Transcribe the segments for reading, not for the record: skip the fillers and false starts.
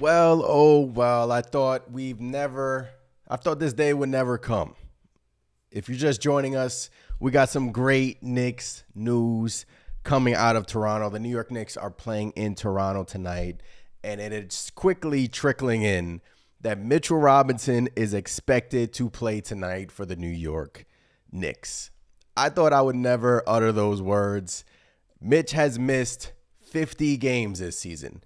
Well, oh well, I thought this day would never come. If you're just joining us, we got some great Knicks news coming out of Toronto. The New York Knicks are playing in Toronto tonight, and it is quickly trickling in that Mitchell Robinson is expected to play tonight for the New York Knicks. I thought I would never utter those words. Mitch has missed 50 games this season.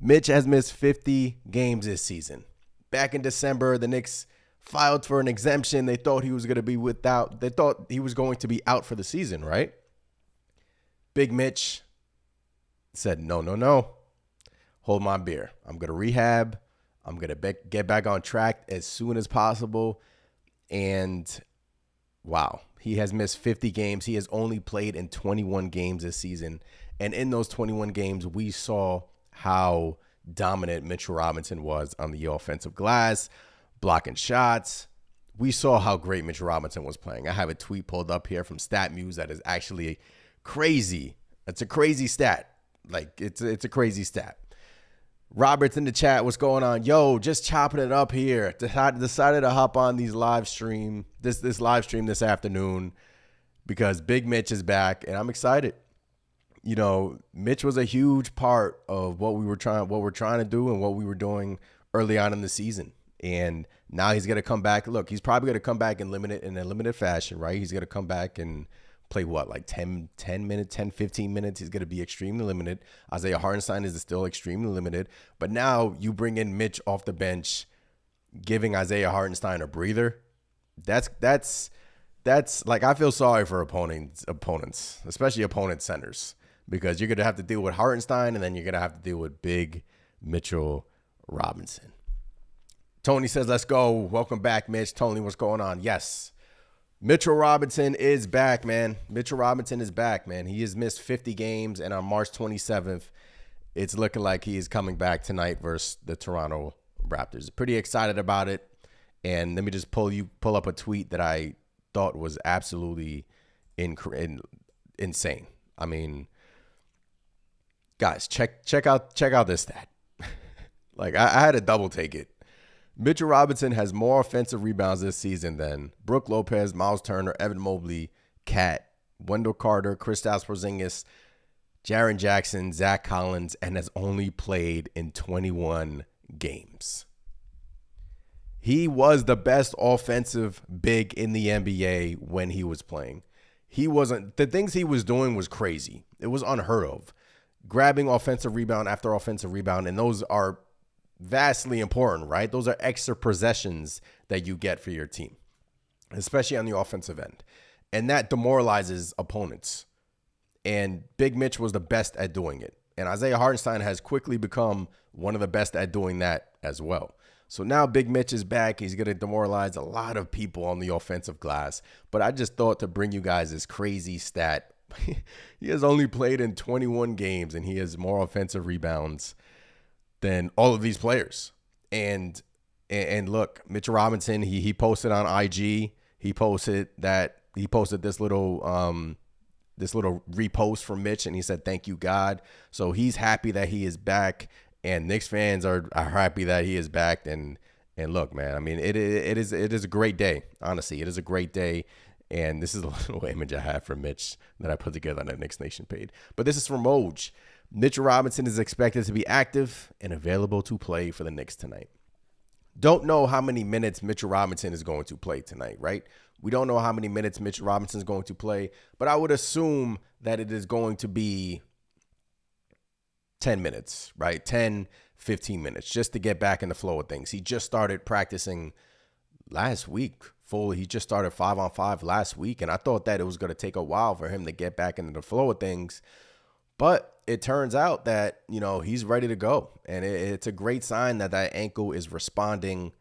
Mitch has missed 50 games this season. Back in December, the Knicks filed for an exemption. They thought he was going to be out for the season, right? Big Mitch said, no. Hold my beer. I'm going to rehab. I'm going to get back on track as soon as possible. And wow, he has missed 50 games. He has only played in 21 games this season. And in those 21 games, we saw how dominant Mitchell Robinson was on the offensive glass, blocking shots. We saw how great Mitchell Robinson was playing. I have a tweet pulled up here from StatMuse that is actually crazy. It's a crazy stat. It's a crazy stat. Roberts in the chat, what's going on? Yo, just chopping it up here. Decided to hop on this live stream this afternoon because Big Mitch is back, and I'm excited. You know, Mitch was a huge part of what we're trying to do and what we were doing early on in the season. And now he's going to come back. Look, he's probably going to come back in a limited fashion, right? He's going to come back and play 10 minutes, 10, 15 minutes. He's going to be extremely limited. Isaiah Hartenstein is still extremely limited. But now you bring in Mitch off the bench, giving Isaiah Hartenstein a breather. That's like, I feel sorry for opponents, especially opponent centers, because you're going to have to deal with Hartenstein and then you're going to have to deal with big Mitchell Robinson. Tony says, let's go. Welcome back, Mitch. Tony, what's going on? Yes. Mitchell Robinson is back, man. Mitchell Robinson is back, man. He has missed 50 games, and on March 27th, it's looking like he is coming back tonight versus the Toronto Raptors. Pretty excited about it. And let me just pull up a tweet that I thought was absolutely insane. I mean, guys, check out this stat. Like, I had to double take it. Mitchell Robinson has more offensive rebounds this season than Brook Lopez, Miles Turner, Evan Mobley, Cat, Wendell Carter, Kristaps Porzingis, Jaren Jackson, Zach Collins, and has only played in 21 games. He was the best offensive big in the NBA when he was playing. The things he was doing was crazy. It was unheard of. Grabbing offensive rebound after offensive rebound, and those are vastly important, right? Those are extra possessions that you get for your team, especially on the offensive end. And that demoralizes opponents. And Big Mitch was the best at doing it. And Isaiah Hartenstein has quickly become one of the best at doing that as well. So now Big Mitch is back. He's going to demoralize a lot of people on the offensive glass. But I just thought to bring you guys this crazy stat. He has only played in 21 games, and he has more offensive rebounds than all of these players. And look, Mitchell Robinson, he posted on IG. He posted this little repost from Mitch, and he said, "Thank you, God." So he's happy that he is back, and Knicks fans are happy that he is back. And look, man, I mean, it is a great day. Honestly, it is a great day. And this is a little image I have from Mitch that I put together on the Knicks Nation page. But this is from Woj. Mitchell Robinson is expected to be active and available to play for the Knicks tonight. Don't know how many minutes Mitchell Robinson is going to play tonight, right? We don't know how many minutes Mitchell Robinson is going to play, but I would assume that it is going to be 10 minutes, right? 10, 15 minutes just to get back in the flow of things. He just started practicing last week fully. He just started 5-on-5 last week, and I thought that it was going to take a while for him to get back into the flow of things. But it turns out that, you know, he's ready to go. And it's a great sign that ankle is responding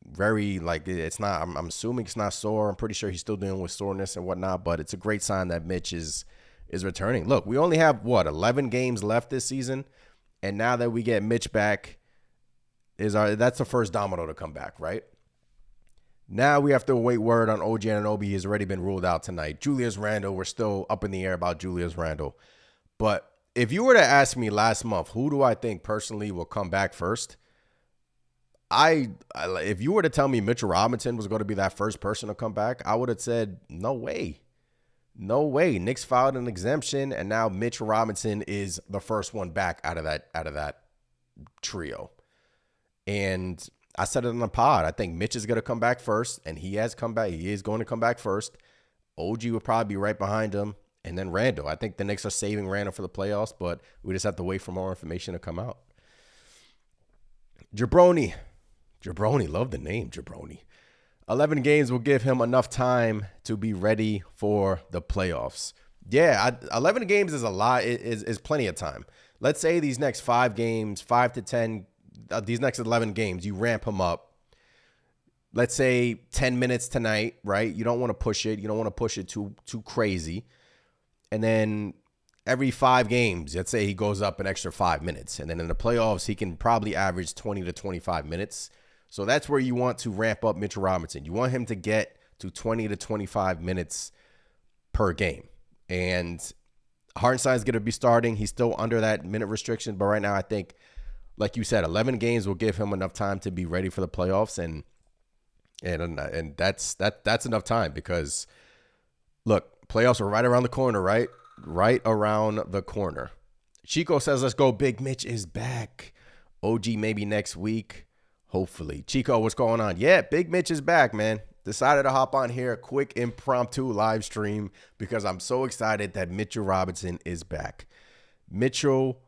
very, it's not, I'm assuming it's not sore. I'm pretty sure he's still dealing with soreness and whatnot, but it's a great sign that Mitch is returning. Look, we only have, 11 games left this season. And now that we get Mitch back, that's the first domino to come back, right? Now we have to await word on OG Anunoby. He's already been ruled out tonight. Julius Randle, we're still up in the air about Julius Randle. But if you were to ask me last month, who do I think personally will come back first? If you were to tell me Mitchell Robinson was going to be that first person to come back, I would have said, no way. No way. Knicks filed an exemption, and now Mitchell Robinson is the first one back out of that trio. And I said it on the pod. I think Mitch is going to come back first, and he has come back. He is going to come back first. OG will probably be right behind him, and then Randall. I think the Knicks are saving Randall for the playoffs, but we just have to wait for more information to come out. Jabroni, love the name Jabroni. 11 games will give him enough time to be ready for the playoffs. Yeah, 11 games is a lot. Is plenty of time. Let's say these next 5 games, 5 to 10, these next 11 games, you ramp him up. Let's say 10 minutes tonight, right? You don't want to push it. You don't want to push it too crazy. And then every 5 games, let's say he goes up an extra 5 minutes. And then in the playoffs, he can probably average 20 to 25 minutes. So that's where you want to ramp up Mitchell Robinson. You want him to get to 20 to 25 minutes per game. And Hartenstein's going to be starting. He's still under that minute restriction. But right now, I think, like you said, 11 games will give him enough time to be ready for the playoffs. And that's enough time because, look, playoffs are right around the corner, right? Right around the corner. Chico says, let's go. Big Mitch is back. OG maybe next week. Hopefully. Chico, what's going on? Yeah, Big Mitch is back, man. Decided to hop on here, a quick impromptu live stream because I'm so excited that Mitchell Robinson is back. Mitchell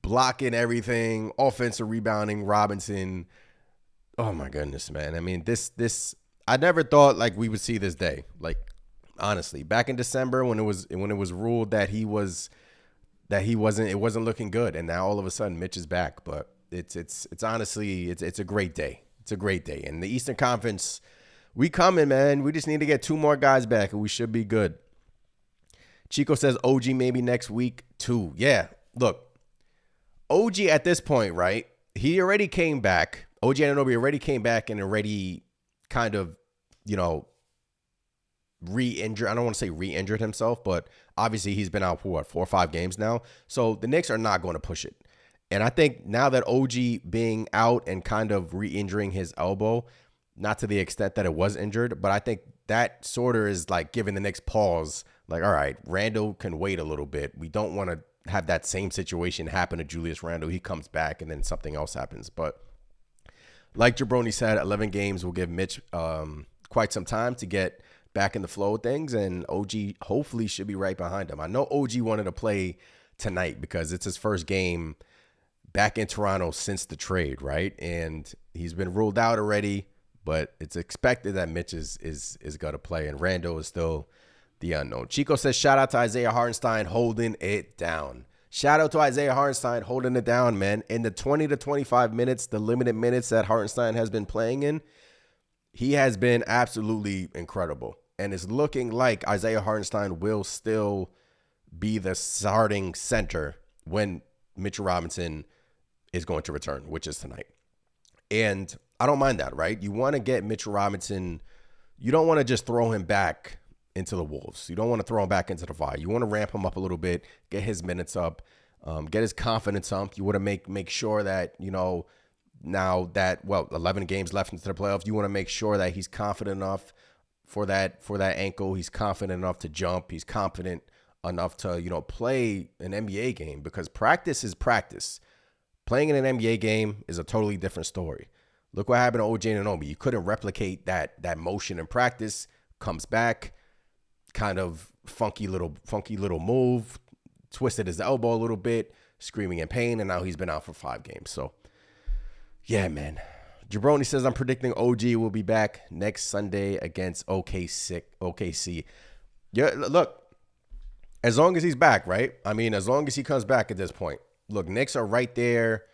blocking everything, offensive rebounding, Robinson. Oh my goodness, man. I mean, this I never thought like we would see this day. Like honestly, back in December when it was ruled that it wasn't looking good, and now all of a sudden Mitch is back, but it's honestly it's a great day. It's a great day. And the Eastern Conference, we coming, man. We just need to get 2 more guys back and we should be good. Chico says OG maybe next week too. Yeah, look, OG at this point, right? He already came back. OG Anunoby already came back and already kind of, re-injured. I don't want to say re-injured himself, but obviously he's been out for what, 4 or 5 games now. So the Knicks are not going to push it. And I think now that OG being out and kind of re-injuring his elbow, not to the extent that it was injured, but I think that sort of is like giving the Knicks pause. Like, all right, Randall can wait a little bit. We don't want to have that same situation happen to Julius Randle. He comes back and then something else happens. But like Jabroni said, 11 games will give Mitch quite some time to get back in the flow of things, and OG hopefully should be right behind him. I know OG wanted to play tonight because it's his first game back in Toronto since the trade, right? And he's been ruled out already, but it's expected that Mitch is going to play, and Randall is still the unknown. Chico says, shout out to Isaiah Hartenstein holding it down. Shout out to Isaiah Hartenstein holding it down, man. In the 20 to 25 minutes, the limited minutes that Hartenstein has been playing in, he has been absolutely incredible. And it's looking like Isaiah Hartenstein will still be the starting center when Mitchell Robinson is going to return, which is tonight. And I don't mind that, right? You want to get Mitchell Robinson. You don't want to just throw him back into the Wolves. You don't want to throw him back into the fire. You want to ramp him up a little bit, get his minutes up, get his confidence up. You want to make sure that, now that, 11 games left into the playoffs, you want to make sure that he's confident enough for that ankle. He's confident enough to jump. He's confident enough to, play an NBA game, because practice is practice. Playing in an NBA game is a totally different story. Look what happened to OG Anunoby. You couldn't replicate that motion in practice. Comes back, kind of funky little move, twisted his elbow a little bit, screaming in pain, and now he's been out for 5 games. So, yeah, man. Jabroni says, I'm predicting OG will be back next Sunday against OKC. Yeah, look, as long as he's back, right? I mean, as long as he comes back at this point. Look, Knicks are right there,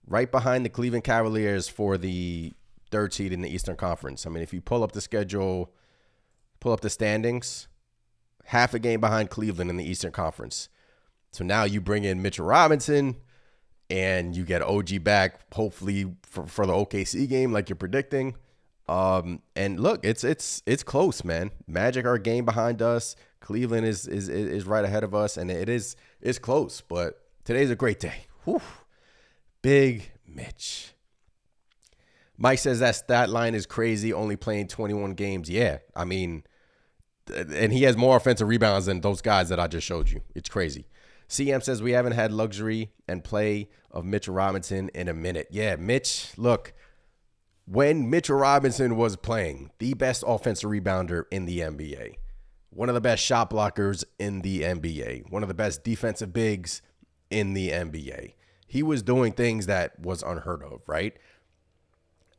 right behind the Cleveland Cavaliers for the 3rd seed in the Eastern Conference. I mean, if you pull up the schedule, pull up the standings, half a game behind Cleveland in the Eastern Conference. So now you bring in Mitchell Robinson and you get OG back, hopefully for the OKC game like you're predicting. And look, it's close, man. Magic are a game behind us. Cleveland is right ahead of us, and it's close, but today's a great day. Whew. Big Mitch. Mike says that stat line is crazy, only playing 21 games. Yeah, I mean, and he has more offensive rebounds than those guys that I just showed you. It's crazy. CM says we haven't had luxury and play of Mitchell Robinson in a minute. Yeah, Mitch, look, when Mitchell Robinson was playing, the best offensive rebounder in the NBA, one of the best shot blockers in the NBA, one of the best defensive bigs in the NBA. He was doing things that was unheard of, right?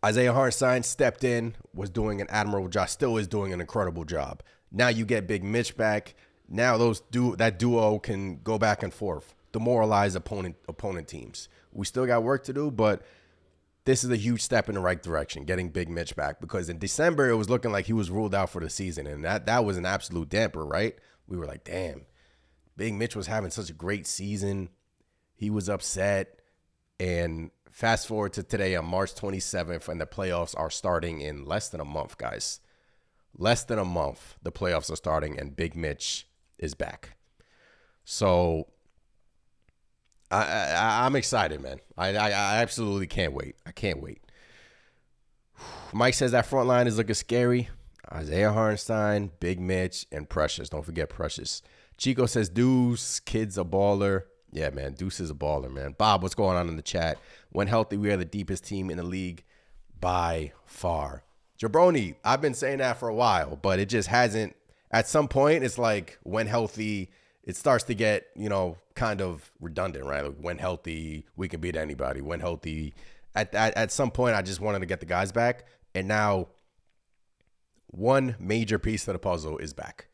Isaiah Hartenstein stepped in, was doing an admirable job, still is doing an incredible job. Now you get Big Mitch back. Now that duo can go back and forth, demoralize opponent teams. We still got work to do, but this is a huge step in the right direction, getting Big Mitch back, because in December, it was looking like he was ruled out for the season, and that was an absolute damper, right? We were like, damn, Big Mitch was having such a great season. He was upset, and fast forward to today on March 27th, and the playoffs are starting in less than a month, guys. Less than a month, the playoffs are starting, and Big Mitch is back. So I'm excited, man. I absolutely can't wait. I can't wait. Mike says that front line is looking scary. Isaiah Hartenstein, Big Mitch, and Precious. Don't forget Precious. Chico says Deuce, kid's a baller. Yeah, man, Deuce is a baller, man. Bob, what's going on in the chat? When healthy, we are the deepest team in the league by far. Jabroni, I've been saying that for a while, but it just hasn't. At some point, it's like when healthy, it starts to get, kind of redundant, right? Like when healthy, we can beat anybody. When healthy, at some point, I just wanted to get the guys back. And now one major piece of the puzzle is back.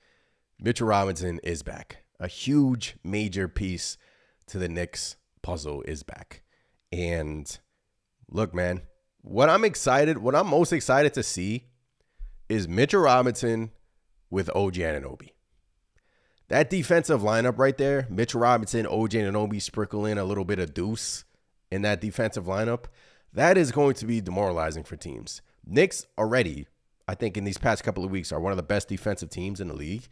Mitchell Robinson is back. A huge major piece to the Knicks puzzle is back. And look, man, what I'm most excited to see is Mitchell Robinson with OG Anunoby. That defensive lineup right there, Mitchell Robinson, OG Anunoby, sprinkle in a little bit of Deuce in that defensive lineup, that is going to be demoralizing for teams. Knicks already, I think in these past couple of weeks, are one of the best defensive teams in the league.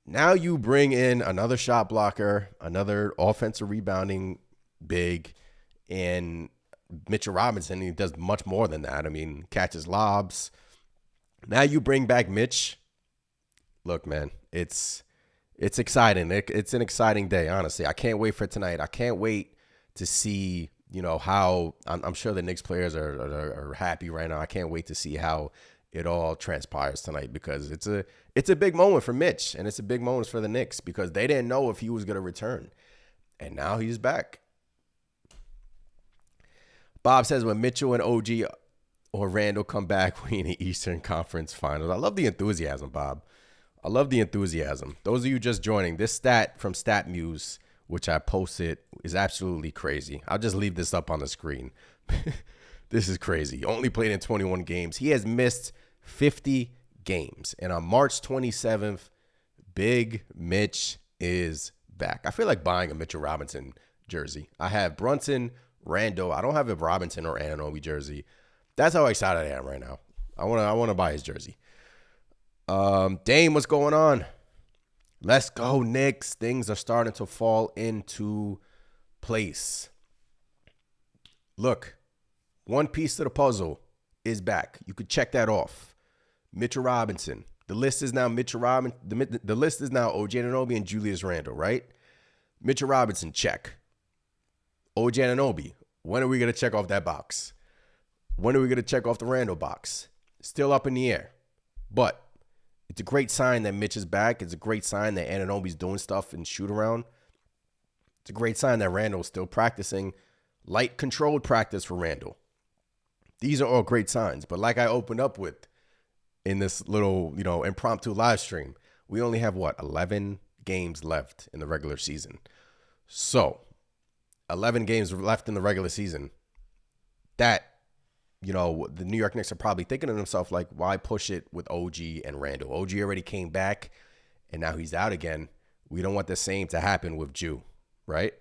Now you bring in another shot blocker, another offensive rebounding big, and Mitchell Robinson, he does much more than that. I mean, catches lobs. Now you bring back Mitch. Look, man, it's exciting. It's an exciting day, honestly. I can't wait for tonight. I can't wait to see, how I'm sure the Knicks players are happy right now. I can't wait to see how it all transpires tonight, because it's a big moment for Mitch, and it's a big moment for the Knicks, because they didn't know if he was going to return, and now he's back. Bob says when Mitchell and OG or Randall come back, we in the Eastern Conference Finals. I love the enthusiasm, Bob. I love the enthusiasm. Those of you just joining, this stat from StatMuse, which I posted, is absolutely crazy. I'll just leave this up on the screen. This is crazy. Only played in 21 games. He has missed 50 games. And on March 27th, Big Mitch is back. I feel like buying a Mitchell Robinson jersey. I have Brunson, Randall. I don't have a Robinson or Anunoby jersey. That's how excited I am right now. I want to buy his jersey. Dame, what's going on? Let's go, Knicks. Things are starting to fall into place. Look, one piece of the puzzle is back. You could check that off. Mitchell Robinson. The list is now Mitchell Robinson. The list is now OG Anunoby and Julius Randle, right? Mitchell Robinson, check. OG Anunoby. When are we going to check off that box? When are we going to check off the Randle box? Still up in the air. But it's a great sign that Mitch is back. It's a great sign that Anunoby's doing stuff in shoot around. It's a great sign that Randle's still practicing. Light controlled practice for Randle. These are all great signs. But like I opened up with in this little, impromptu live stream, we only have 11 games left in the regular season. So 11 games left in the regular season. That, the New York Knicks are probably thinking to themselves, like, why push it with OG and Randle? OG already came back, and now he's out again. We don't want the same to happen with Jew, right?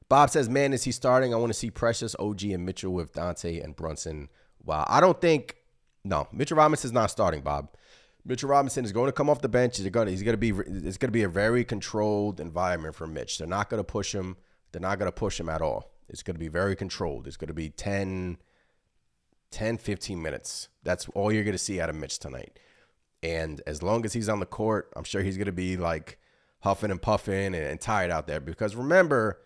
Bob says, man, is he starting? I want to see Precious, OG, and Mitchell with Dante and Brunson. Wow, I don't think – no, Mitchell Robinson's not starting, Bob. Mitchell Robinson is going to come off the bench. It's going to be a very controlled environment for Mitch. They're not going to push him. They're not going to push him at all. It's going to be very controlled. It's going to be 10, 15 minutes. That's all you're going to see out of Mitch tonight. And as long as he's on the court, I'm sure he's going to be like huffing and puffing and tired out there. Because remember,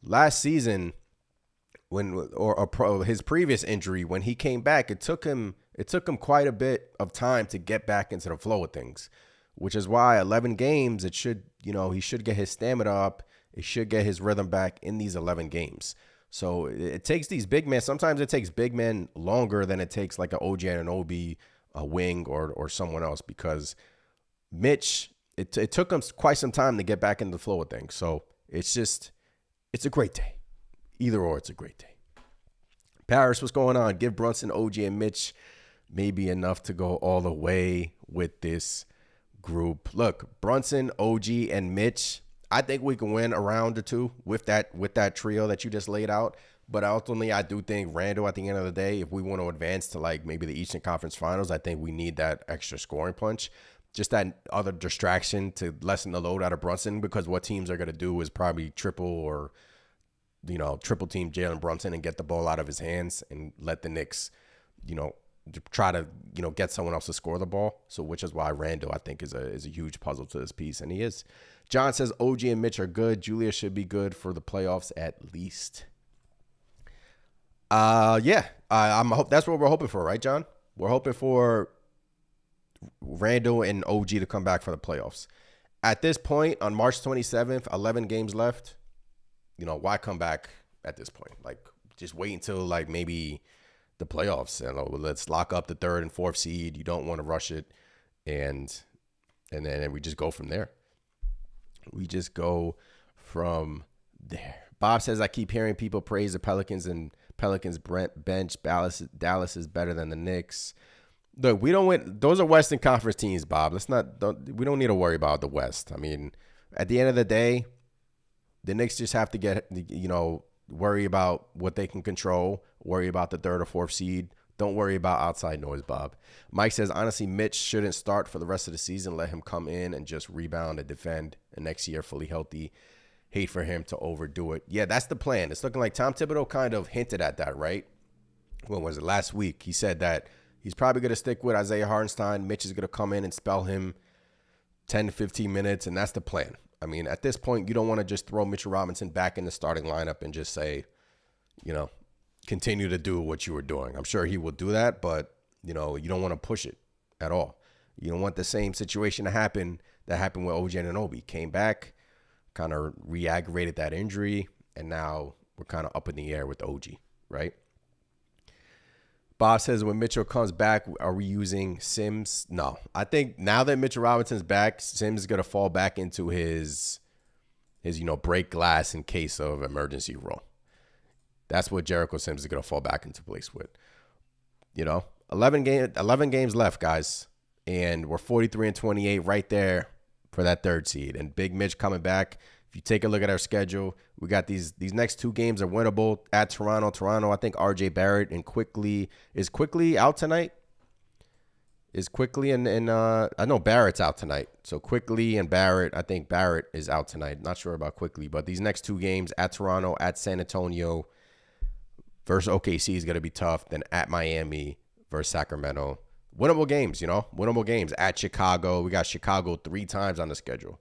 last season, his previous injury, when he came back, it took him quite a bit of time to get back into the flow of things, which is why 11 games, he should get his stamina up. He should get his rhythm back in these 11 games. So it takes these big men. Sometimes it takes big men longer than it takes like an OG Anunoby, a wing, or someone else, because Mitch, it took him quite some time to get back into the flow of things. So it's a great day. Either or, it's a great day. Paris, what's going on? Give Brunson, OG, and Mitch maybe enough to go all the way with this group. Look, Brunson, OG, and Mitch, I think we can win a round or two with that trio that you just laid out. But ultimately, I do think Randall, at the end of the day, if we want to advance to like maybe the Eastern Conference Finals, I think we need that extra scoring punch. Just that other distraction to lessen the load out of Brunson, because what teams are going to do is probably triple team Jalen Brunson and get the ball out of his hands and let the Knicks, try to, get someone else to score the ball. So which is why Randall, I think, is a huge puzzle to this piece. And he is. John says OG and Mitch are good. Julius should be good for the playoffs at least. Yeah. That's what we're hoping for, right, John? We're hoping for Randall and OG to come back for the playoffs. At this point, on March 27th, 11 games left. Why come back at this point? Like, just wait until like maybe the playoffs. Let's lock up the 3rd and 4th seed. You don't want to rush it, and then we just go from there. Bob says, I keep hearing people praise the Pelicans and Pelicans bench. Dallas is better than the Knicks. Look, we don't win. Those are Western Conference teams, Bob. We don't need to worry about the West. I mean, at the end of the day, the Knicks just have to worry about what they can control, worry about the 3rd or 4th seed. Don't worry about outside noise, Bob. Mike says, honestly, Mitch shouldn't start for the rest of the season. Let him come in and just rebound and defend. And next year, fully healthy. Hate for him to overdo it. Yeah, that's the plan. It's looking like Tom Thibodeau kind of hinted at that, right? When was it? Last week. He said that he's probably going to stick with Isaiah Hartenstein. Mitch is going to come in and spell him 10 to 15 minutes, and that's the plan. I mean, at this point, you don't want to just throw Mitchell Robinson back in the starting lineup and just say, continue to do what you were doing. I'm sure he will do that, but, you don't want to push it at all. You don't want the same situation to happen that happened with OG Anunoby. Came back, kind of re-aggravated that injury, and now we're kind of up in the air with OG, right? Bob says, when Mitchell comes back, are we using Sims? No. I think now that Mitchell Robinson's back, Sims is going to fall back into his break glass in case of emergency role. That's what Jericho Sims is going to fall back into place with. 11 games left, guys, and we're 43-28 right there for that 3rd seed. And Big Mitch coming back. If you take a look at our schedule, we got these next 2 games are winnable at Toronto. Toronto, I think RJ Barrett and Quickly out tonight. Is Quickly and I know Barrett's out tonight. So Quickly and Barrett, I think Barrett is out tonight. Not sure about Quickly, but these next 2 games at Toronto, at San Antonio versus OKC is going to be tough. Then at Miami versus Sacramento. Winnable games, winnable games. At Chicago, we got Chicago 3 times on the schedule.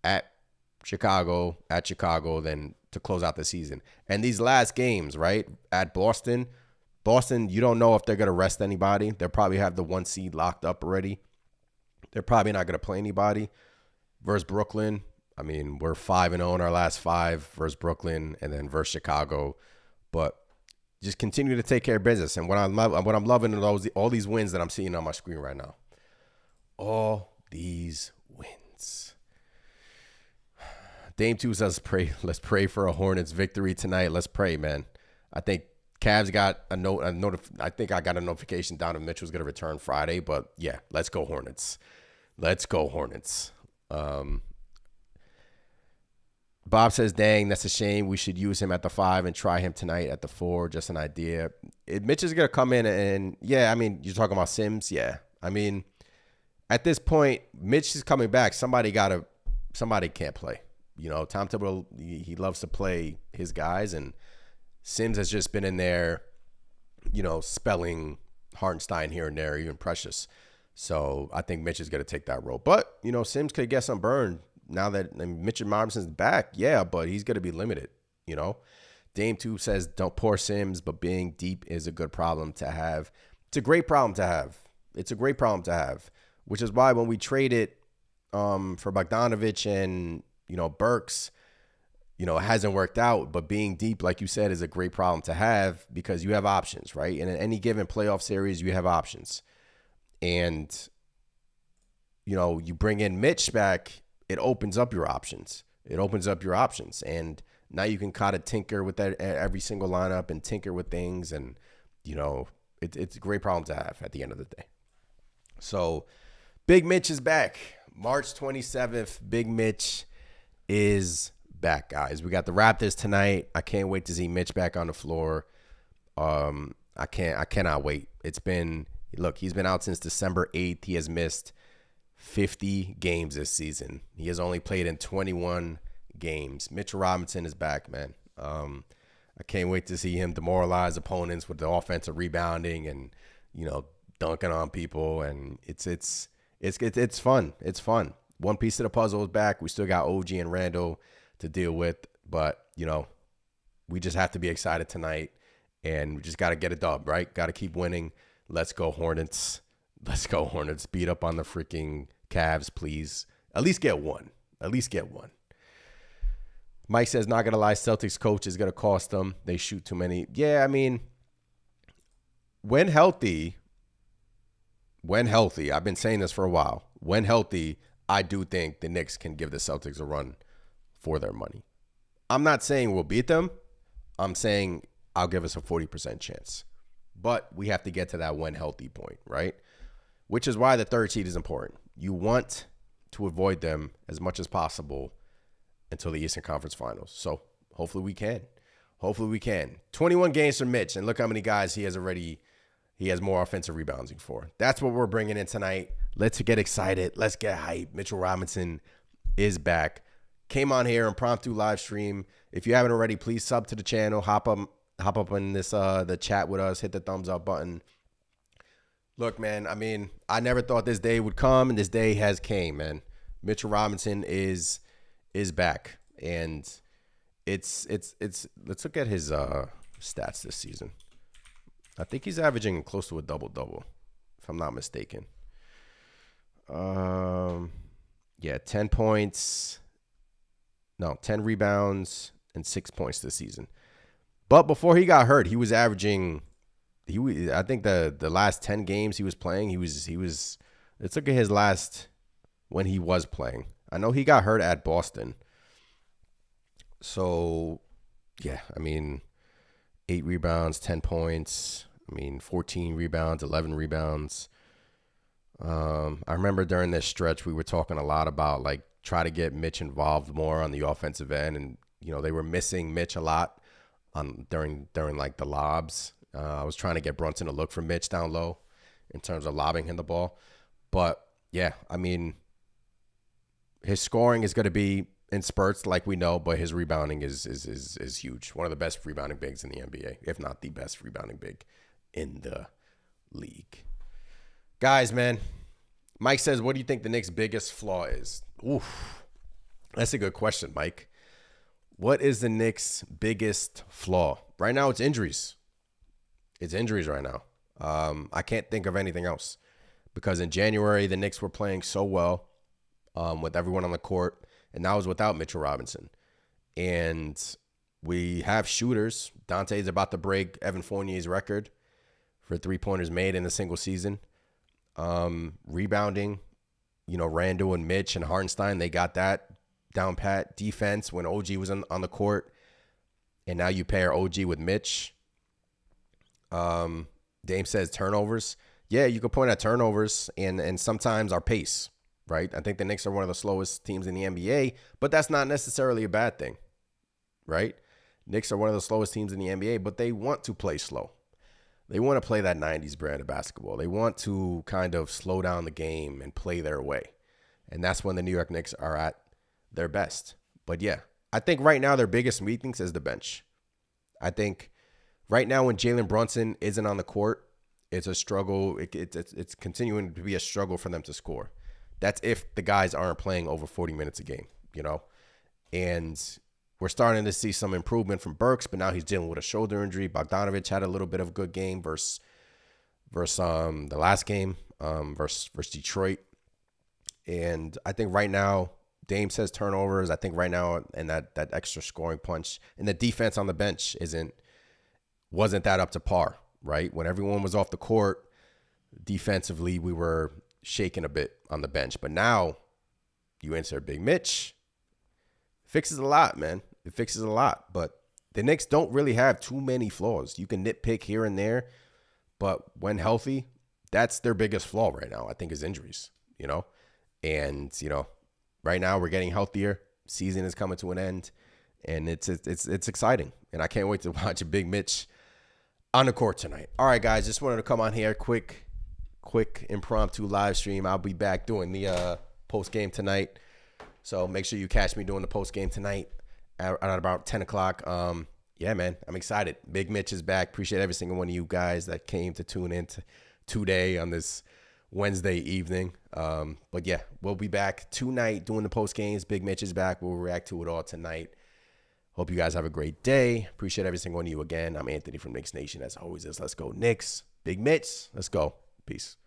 At Chicago, then to close out the season. And these last games, right, at Boston, you don't know if they're going to rest anybody. They'll probably have the 1 seed locked up already. They're probably not going to play anybody. Versus Brooklyn, I mean, we're 5-0 in our last 5 versus Brooklyn, and then versus Chicago. But just continue to take care of business. And what I'm loving are all these wins that I'm seeing on my screen right now. All these wins. Dame 2 says, let's pray for a Hornets victory tonight. Let's pray, man. I think Cavs got I think I got a notification down that Mitchell's going to return Friday. But, yeah, let's go Hornets. Let's go Hornets. Bob says, dang, that's a shame. We should use him at the 5 and try him tonight at the 4. Just an idea. Mitch is going to come in and, yeah, I mean, you're talking about Sims. Yeah. I mean, at this point, Mitch is coming back. Somebody can't play. Tom Thibodeau, he loves to play his guys, and Sims has just been in there, spelling Hartenstein here and there, even Precious. So I think Mitch is going to take that role. But, Sims could get some burn now that Mitchell Robinson's back. Yeah, but he's going to be limited, Dame 2 says, don't pour Sims, but being deep is a good problem to have. It's a great problem to have. Which is why when we traded for Bogdanovic and, Burks, it hasn't worked out. But being deep, like you said, is a great problem to have because you have options, right? And in any given playoff series, you have options. And, you bring in Mitch back, it opens up your options. And now you can kind of tinker with that every single lineup and tinker with things. And, it's a great problem to have at the end of the day. So Big Mitch is back. March 27th, Big Mitch is back, guys. We got the Raptors tonight. I can't wait to see Mitch back on the floor. I cannot wait. He's been out since December 8th. He has missed 50 games this season. He has only played in 21 games. Mitchell Robinson is back, man. I can't wait to see him demoralize opponents with the offensive rebounding and, dunking on people. And it's fun. It's fun. One piece of the puzzle is back. We still got OG and Randall to deal with, but we just have to be excited tonight, and we just got to get a dub, right? Got to keep winning. Let's go Hornets. Beat up on the freaking Cavs, please. At least get one. Mike says, not going to lie, Celtics coach is going to cost them. They shoot too many. Yeah, I mean, when healthy, I've been saying this for a while. When healthy, I do think the Knicks can give the Celtics a run for their money. I'm not saying we'll beat them. I'm saying I'll give us a 40% chance. But we have to get to that when healthy point, right? Which is why the third seed is important. You want to avoid them as much as possible until the Eastern Conference Finals. So hopefully we can. 21 games for Mitch, and look how many guys he has more offensive rebounding for. That's what we're bringing in tonight. Let's get excited. Let's get hyped. Mitchell Robinson is back. Came on here, impromptu live stream. If you haven't already, please sub to the channel. Hop up in this the chat with us. Hit the thumbs up button. Look, man, I mean, I never thought this day would come, and this day has came, man. Mitchell Robinson is back, and it's let's look at his stats this season. I think he's averaging close to a double-double, if I'm not mistaken. 10 points. No, 10 rebounds and 6 points this season. But before he got hurt, he was averaging. I think the last 10 games he was playing, he was. Let's look at his last when he was playing. I know he got hurt at Boston. So, yeah, I mean, 8 rebounds, 10 points. 14 rebounds, 11 rebounds. I remember during this stretch we were talking a lot about try to get Mitch involved more on the offensive end, and they were missing Mitch a lot during the lobs. I was trying to get Brunson to look for Mitch down low in terms of lobbing him the ball, but yeah, his scoring is going to be in spurts like we know, but his rebounding is huge. One of the best rebounding bigs in the NBA, if not the best rebounding big in the league. Guys, man, Mike says, what do you think the Knicks' biggest flaw is? Oof, that's a good question, Mike. What is the Knicks' biggest flaw? Right now, it's injuries. It's injuries right now. I can't think of anything else because in January, the Knicks were playing so well with everyone on the court, and that was without Mitchell Robinson. And we have shooters. Dante's about to break Evan Fournier's record for three-pointers made in a single season. Rebounding, Randall and Mitch and Hartenstein, they got that down pat. Defense, when OG was on the court, and now you pair OG with Mitch. Dame says turnovers. Yeah, you could point at turnovers and sometimes our pace, right? I think the Knicks are one of the slowest teams in the NBA, but that's not necessarily a bad thing, right? Knicks are one of the slowest teams in the NBA, but they want to play slow. They want to play that 90s brand of basketball. They want to kind of slow down the game and play their way. And that's when the New York Knicks are at their best. But yeah, I think right now their biggest weakness is the bench. I think right now when Jalen Brunson isn't on the court, it's a struggle. It's continuing to be a struggle for them to score. That's if the guys aren't playing over 40 minutes a game, you know? And we're starting to see some improvement from Burks, but now he's dealing with a shoulder injury. Bogdanovich had a little bit of a good game versus the last game versus Detroit. And I think right now, Dame says turnovers. I think right now, and that extra scoring punch and the defense on the bench wasn't that up to par, right? When everyone was off the court, defensively, we were shaking a bit on the bench. But now you insert Big Mitch. Fixes a lot, man. It fixes a lot. But the Knicks don't really have too many flaws. You can nitpick here and there, but when healthy, that's their biggest flaw right now, I think, is injuries, you know? And, you know, right now we're getting healthier. Season is coming to an end, and it's exciting. And I can't wait to watch a Big Mitch on the court tonight. All right, guys, just wanted to come on here, quick impromptu live stream. I'll be back doing the post game tonight. So make sure you catch me doing the post game tonight at about 10 o'clock. Yeah, man, I'm excited. Big Mitch is back. Appreciate every single one of you guys that came to tune in today on this Wednesday evening. But yeah, we'll be back tonight doing the post games. Big Mitch is back. We'll react to it all tonight. Hope you guys have a great day. Appreciate every single one of you again. I'm Anthony from Knicks Nation. As always, let's go Knicks. Big Mitch, let's go. Peace.